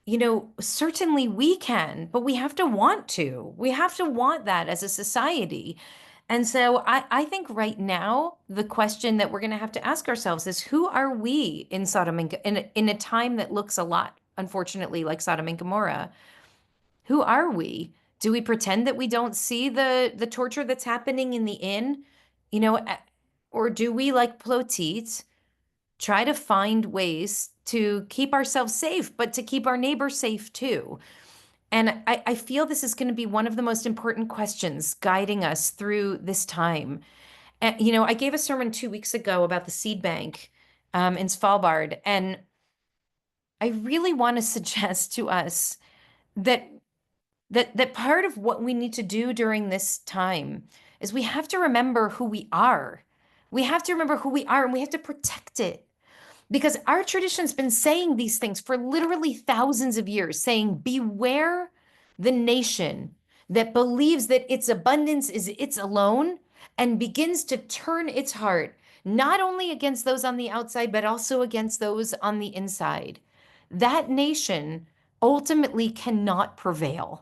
you know, certainly we can, but we have to want to. We have to want that as a society. And so I think right now, the question that we're going to have to ask ourselves is, who are we in Sodom and in a time that looks a lot, unfortunately, like Sodom and Gomorrah? Who are we? Do we pretend that we don't see the torture that's happening in the inn? You know, or do we, like Plotit, try to find ways to keep ourselves safe, but to keep our neighbors safe too? And I feel this is going to be one of the most important questions guiding us through this time. And, you know, I gave a sermon 2 weeks ago about the seed bank in Svalbard, and I really want to suggest to us that that part of what we need to do during this time is we have to remember who we are. We have to remember who we are, and we have to protect it. Because our tradition's been saying these things for literally thousands of years, saying, beware the nation that believes that its abundance is its alone and begins to turn its heart, not only against those on the outside, but also against those on the inside. That nation ultimately cannot prevail.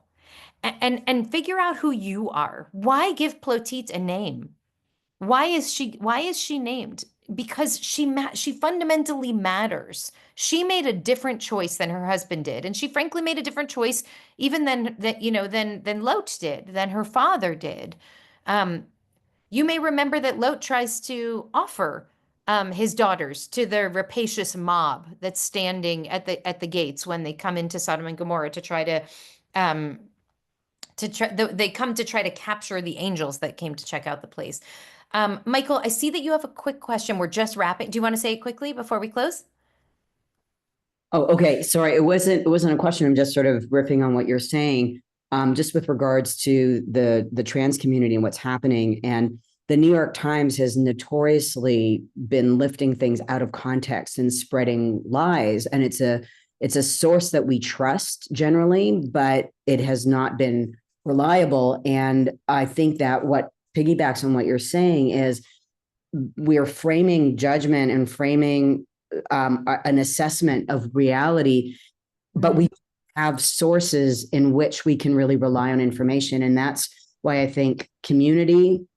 And figure out who you are. Why give Plotit a name? Why is she named? Because she fundamentally matters. She made a different choice than her husband did, and she frankly made a different choice even than Lot did, than her father did. You may remember that Lot tries to offer his daughters to the rapacious mob that's standing at the gates when they come into Sodom and Gomorrah to try to they come to try to capture the angels that came to check out the place. Michael, I see that you have a quick question. We're just wrapping. Do you want to say it quickly before we close? Oh, okay. Sorry, it wasn't a question. I'm just sort of riffing on what you're saying, just with regards to the trans community and what's happening. And the New York Times has notoriously been lifting things out of context and spreading lies. And it's a source that we trust generally, but it has not been reliable. And I think that what piggybacks on what you're saying is we're framing judgment and framing an assessment of reality, but we have sources in which we can really rely on information. And that's why I think community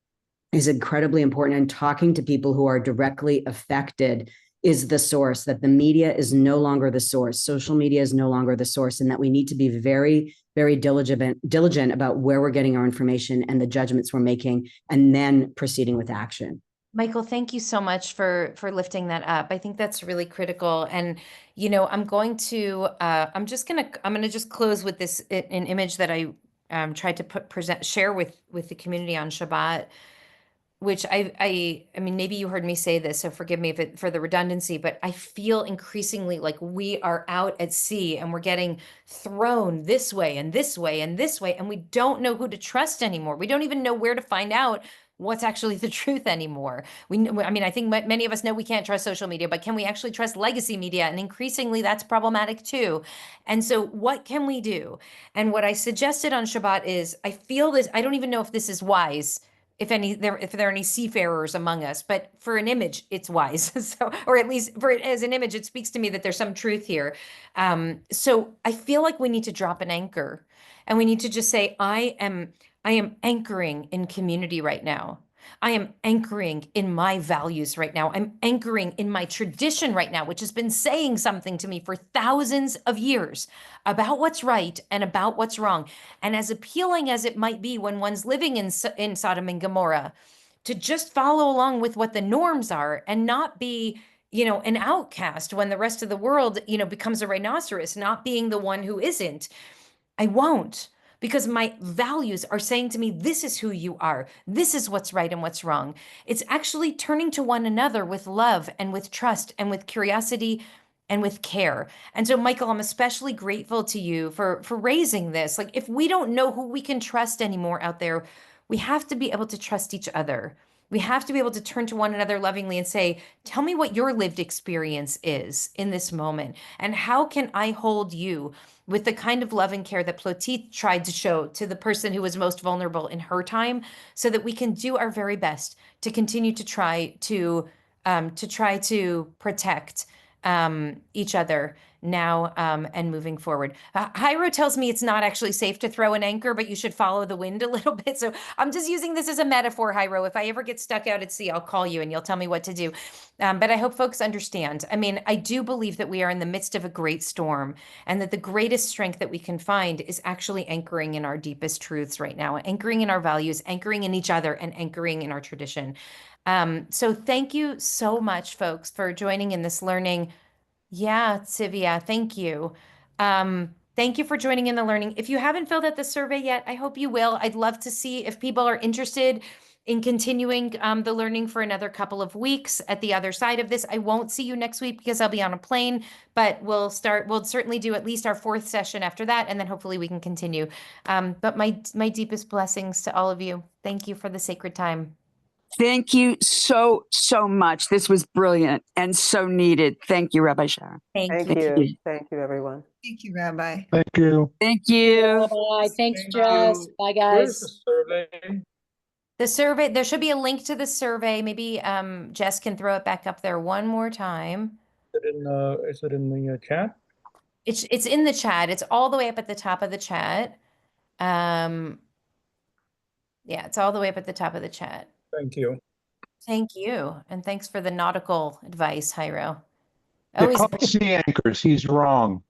is incredibly important, and talking to people who are directly affected is the source, that the media is no longer the source. Social media is no longer the source, and that we need to be very, very diligent about where we're getting our information and the judgments we're making, and then proceeding with action. Michael, thank you so much for lifting that up. I think that's really critical. And, you know, I'm going to just close with this, an image that I tried to share with the community on Shabbat, which I mean, maybe you heard me say this, so forgive me for the redundancy, but I feel increasingly like we are out at sea and we're getting thrown this way and this way and this way, and we don't know who to trust anymore. We don't even know where to find out what's actually the truth anymore. I mean, I think many of us know we can't trust social media, but can we actually trust legacy media? And increasingly that's problematic too. And so what can we do? And what I suggested on Shabbat is, I feel this, I don't even know if this is wise, if there are any seafarers among us, but for an image, it's wise. So, or at least as an image, it speaks to me that there's some truth here. So I feel like we need to drop an anchor, and we need to just say, I am anchoring in community right now. I am anchoring in my values right now. I'm anchoring in my tradition right now, which has been saying something to me for thousands of years about what's right and about what's wrong. And as appealing as it might be when one's living in Sodom and Gomorrah, to just follow along with what the norms are and not be, you know, an outcast when the rest of the world, you know, becomes a rhinoceros, not being the one who isn't. I won't. because my values are saying to me, this is who you are. This is what's right and what's wrong. It's actually turning to one another with love and with trust and with curiosity and with care. And so, Michael, I'm especially grateful to you for raising this. Like, if we don't know who we can trust anymore out there, we have to be able to trust each other. We have to be able to turn to one another lovingly and say, tell me what your lived experience is in this moment. And how can I hold you with the kind of love and care that Plotit tried to show to the person who was most vulnerable in her time, so that we can do our very best to continue to try to protect each other now and moving forward. Jairo tells me it's not actually safe to throw an anchor, but you should follow the wind a little bit. So I'm just using this as a metaphor, Jairo. If I ever get stuck out at sea, I'll call you and you'll tell me what to do. But I hope folks understand. I mean, I do believe that we are in the midst of a great storm, and that the greatest strength that we can find is actually anchoring in our deepest truths right now, anchoring in our values, anchoring in each other, and anchoring in our tradition. So thank you so much, folks, for joining in this learning. Yeah, Sivia, thank you. Thank you for joining in the learning. If you haven't filled out the survey yet, I hope you will. I'd love to see if people are interested in continuing the learning for another couple of weeks at the other side of this. I won't see you next week because I'll be on a plane, but we'll certainly do at least our 4th session after that, and then hopefully we can continue. But my deepest blessings to all of you. Thank you for the sacred time. Thank you so much. This was brilliant and so needed. Thank you, Rabbi Sharon. Thank Thank you. you. Thank you, everyone. Thank you, Rabbi. Thank you. Thank you. Bye. Thanks, Thank Jess. you. Bye, Where's the guys. survey? The survey, there should be a link to the survey. Maybe Jess can throw it back up there one more time. Is it in the chat? It's in the chat. It's all the way up at the top of the chat. Yeah, it's all the way up at the top of the chat. Thank you. Thank you. And thanks for the nautical advice, Jairo. They're Oh, called sea anchors. He's wrong.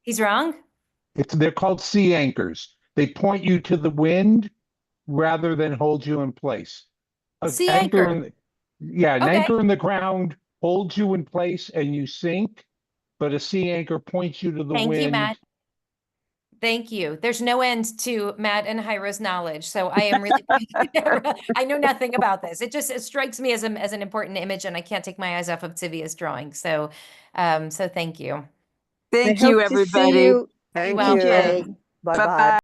he's wrong? They're called sea anchors. They point you to the wind rather than hold you in place. Sea anchor. An Okay. anchor in the ground holds you in place and you sink, but a sea anchor points you to the Thank wind. you, Matt. Thank you. There's no end to Matt and Jairo's knowledge. So I am really, I know nothing about this. It strikes me as an important image, and I can't take my eyes off of Tivia's drawing. So, so thank you. Thank you, everybody. Thank Well, you. Bye-bye. Bye-bye.